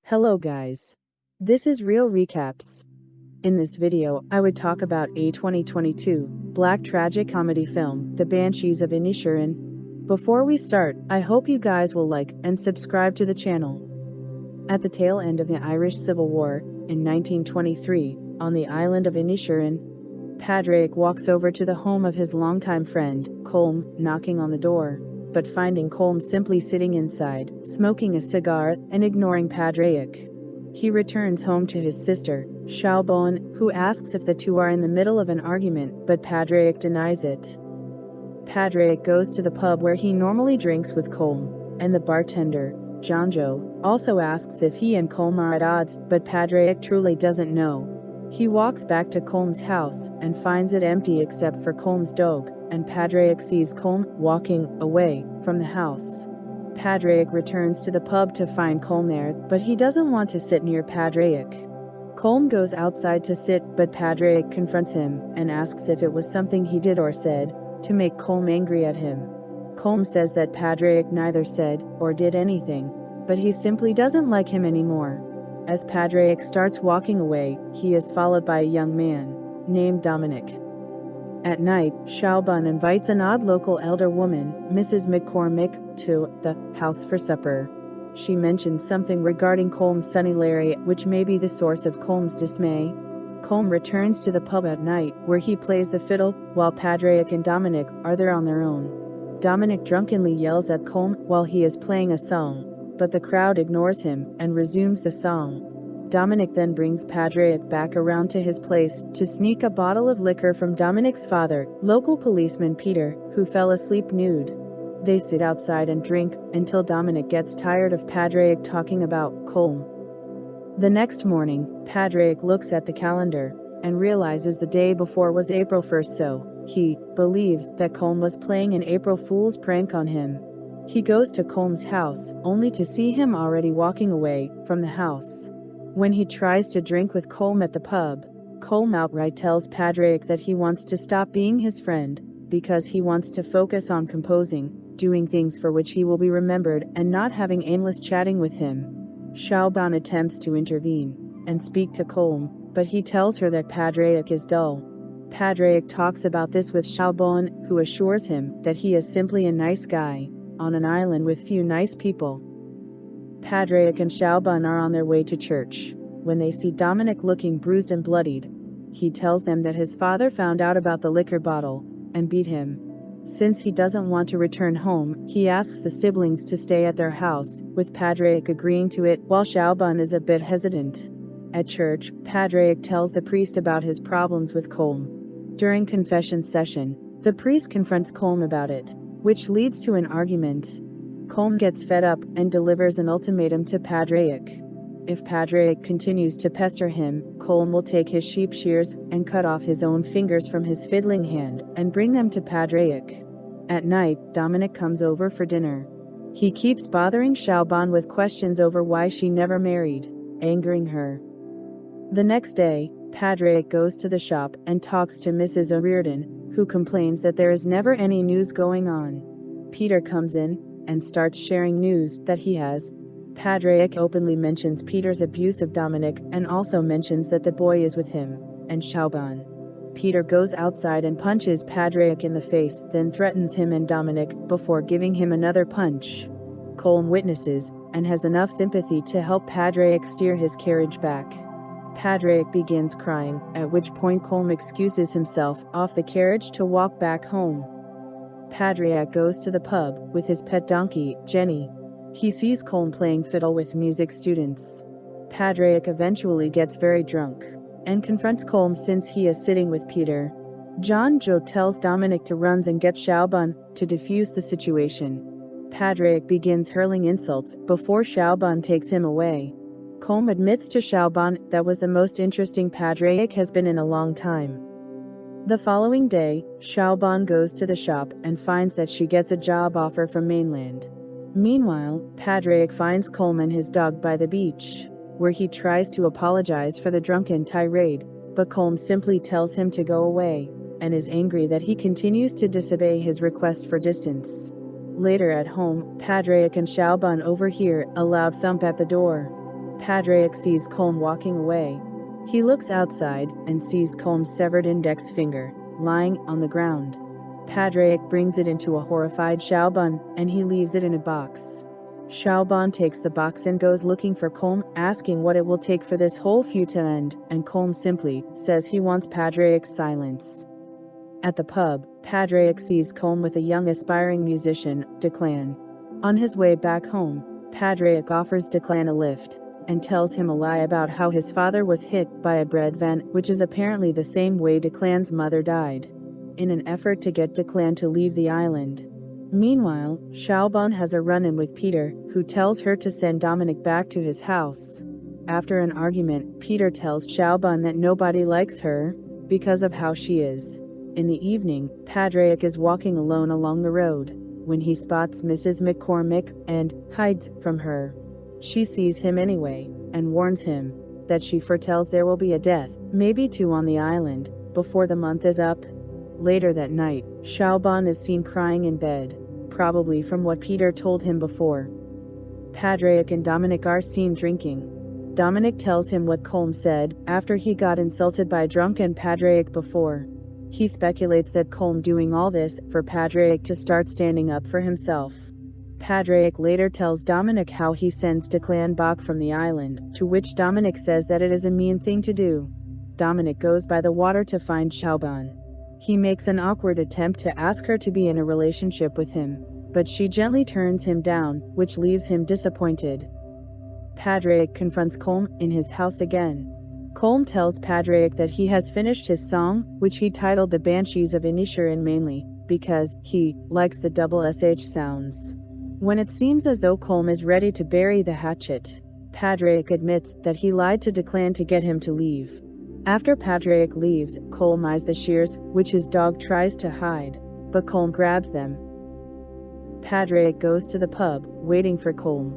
Hello guys. This is Real Recaps. In this video, I would talk about a 2022 black tragic comedy film, The Banshees of Inisherin. Before we start, I hope you guys will like and subscribe to the channel. At the tail end of the Irish Civil War, in 1923, on the island of Inisherin, Padraig walks over to the home of his longtime friend, Colm, knocking on the door, but finding Colm simply sitting inside, smoking a cigar, and ignoring Padraig. He returns home to his sister, Siobhan, who asks if the two are in the middle of an argument, but Padraig denies it. Padraig goes to the pub where he normally drinks with Colm, and the bartender, Jonjo, also asks if he and Colm are at odds, but Padraig truly doesn't know. He walks back to Colm's house and finds it empty except for Colm's dog, and Padraig sees Colm walking away from the house. Padraig returns to the pub to find Colm there, but he doesn't want to sit near Padraig. Colm goes outside to sit, but Padraig confronts him and asks if it was something he did or said to make Colm angry at him. Colm says that Padraig neither said or did anything, but he simply doesn't like him anymore. As Padraig starts walking away, he is followed by a young man named Dominic. At night, Siobhan invites an odd local elder woman, Mrs. McCormick, to the house for supper. She mentions something regarding Colm's sonny Larry, which may be the source of Colm's dismay. Colm returns to the pub at night, where he plays the fiddle, while Padraig and Dominic are there on their own. Dominic drunkenly yells at Colm while he is playing a song, but the crowd ignores him and resumes the song. Dominic then brings Padraig back around to his place to sneak a bottle of liquor from Dominic's father, local policeman Peter, who fell asleep nude. They sit outside and drink until Dominic gets tired of Padraig talking about Colm. The next morning, Padraig looks at the calendar and realizes the day before was April 1st, so he believes that Colm was playing an April Fool's prank on him. He goes to Colm's house, only to see him already walking away from the house. When he tries to drink with Colm at the pub, Colm outright tells Padraig that he wants to stop being his friend, because he wants to focus on composing, doing things for which he will be remembered, and not having aimless chatting with him. Siobhan attempts to intervene and speak to Colm, but he tells her that Padraig is dull. Padraig talks about this with Siobhan, who assures him that he is simply a nice guy on an island with few nice people. Padraig and Siobhan are on their way to church. When they see Dominic looking bruised and bloodied, he tells them that his father found out about the liquor bottle and beat him. Since he doesn't want to return home, he asks the siblings to stay at their house, with Padraig agreeing to it while Siobhan is a bit hesitant. At church, Padraig tells the priest about his problems with Colm. During confession session, the priest confronts Colm about it, which leads to an argument. Colm gets fed up and delivers an ultimatum to Padraig. If Padraig continues to pester him, Colm will take his sheep shears and cut off his own fingers from his fiddling hand and bring them to Padraig. At night, Dominic comes over for dinner. He keeps bothering Siobhan with questions over why she never married, angering her. The next day, Padraig goes to the shop and talks to Mrs. O'Riordan, who complains that there is never any news going on. Peter comes in and starts sharing news that he has. Padraig openly mentions Peter's abuse of Dominic and also mentions that the boy is with him and Siobhan. Peter goes outside and punches Padraig in the face, then threatens him and Dominic before giving him another punch. Colm witnesses and has enough sympathy to help Padraig steer his carriage back. Padraig begins crying, at which point Colm excuses himself off the carriage to walk back home. Padraig goes to the pub with his pet donkey, Jenny. He sees Colm playing fiddle with music students. Padraig eventually gets very drunk and confronts Colm since he is sitting with Peter. Jonjo tells Dominic to run and get Siobhan to defuse the situation. Padraig begins hurling insults before Siobhan takes him away. Colm admits to Siobhan that was the most interesting Padraig has been in a long time. The following day, Siobhan goes to the shop and finds that she gets a job offer from mainland. Meanwhile, Padraig finds Colm and his dog by the beach, where he tries to apologize for the drunken tirade, but Colm simply tells him to go away, and is angry that he continues to disobey his request for distance. Later at home, Padraig and Siobhan overhear a loud thump at the door. Padraic sees Colm walking away. He looks outside and sees Colm's severed index finger lying on the ground. Padraic brings it into a horrified Shaoban, and he leaves it in a box. Shaoban takes the box and goes looking for Colm, asking what it will take for this whole feud to end, and Colm simply says he wants Padraic's silence. At the pub, Padraic sees Colm with a young aspiring musician, Declan. On his way back home, Padraic offers Declan a lift and tells him a lie about how his father was hit by a bread van, which is apparently the same way Declan's mother died, in an effort to get Declan to leave the island. Meanwhile, Shaoban has a run-in with Peter, who tells her to send Dominic back to his house. After an argument, Peter tells Shaoban that nobody likes her because of how she is. In the evening, Padraic is walking alone along the road when he spots Mrs. McCormick and hides from her. She sees him anyway and warns him that she foretells there will be a death, maybe 2 on the island, before the month is up. Later that night, Shaoban is seen crying in bed, probably from what Peter told him before. Padraic and Dominic are seen drinking. Dominic tells him what Colm said after he got insulted by drunken Padraic before. He speculates that Colm doing all this for Padraic to start standing up for himself. Padraic later tells Dominic how he sends Declan back from the island, to which Dominic says that it is a mean thing to do. Dominic goes by the water to find Shaoban. He makes an awkward attempt to ask her to be in a relationship with him, but she gently turns him down, which leaves him disappointed. Padraic confronts Colm in his house again. Colm tells Padraic that he has finished his song, which he titled The Banshees of Inisherin, mainly because he likes the double sh sounds. When it seems as though Colm is ready to bury the hatchet, Padraic admits that he lied to Declan to get him to leave. After Padraic leaves, Colm eyes the shears, which his dog tries to hide, but Colm grabs them. Padraic goes to the pub, waiting for Colm.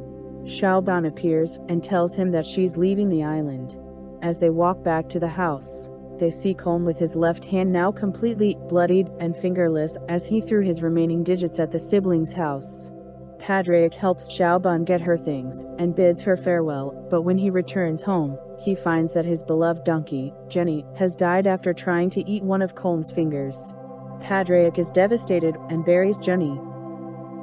Shaoban appears and tells him that she's leaving the island. As they walk back to the house, they see Colm with his left hand now completely bloodied and fingerless, as he threw his remaining digits at the siblings' house. Padraic helps Shaoban get her things and bids her farewell, but when he returns home, he finds that his beloved donkey, Jenny, has died after trying to eat one of Colm's fingers. Padraic is devastated and buries Jenny.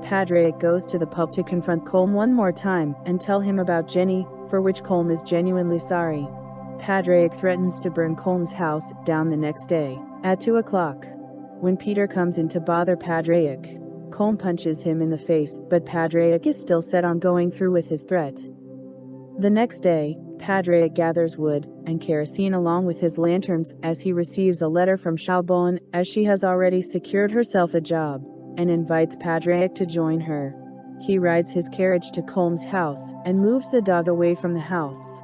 Padraic goes to the pub to confront Colm one more time and tell him about Jenny, for which Colm is genuinely sorry. Padraic threatens to burn Colm's house down the next day, at 2 o'clock. When Peter comes in to bother Padraic, Colm punches him in the face, but Padraic is still set on going through with his threat. The next day, Padraic gathers wood and kerosene along with his lanterns as he receives a letter from Shaoban, as she has already secured herself a job, and invites Padraic to join her. He rides his carriage to Colm's house and moves the dog away from the house.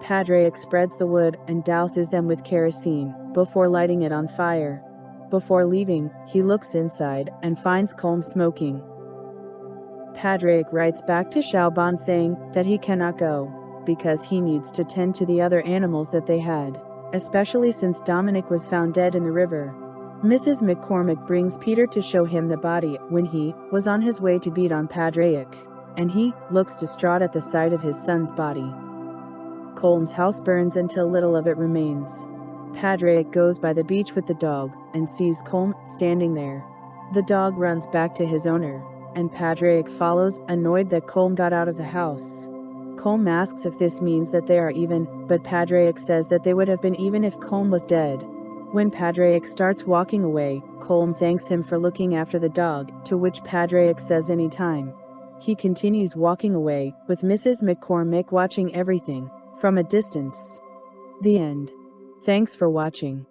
Padraic spreads the wood and douses them with kerosene before lighting it on fire. Before leaving, he looks inside and finds Colm smoking. Padraic writes back to Shaoban saying that he cannot go, because he needs to tend to the other animals that they had, especially since Dominic was found dead in the river. Mrs. McCormick brings Peter to show him the body when he was on his way to beat on Padraic, and he looks distraught at the sight of his son's body. Colm's house burns until little of it remains. Padraic goes by the beach with the dog and sees Colm standing there. The dog runs back to his owner, and Padraic follows, annoyed that Colm got out of the house. Colm asks if this means that they are even, but Padraic says that they would have been even if Colm was dead. When Padraic starts walking away, Colm thanks him for looking after the dog, to which Padraic says anytime. He continues walking away, with Mrs. McCormick watching everything from a distance. The end. Thanks for watching.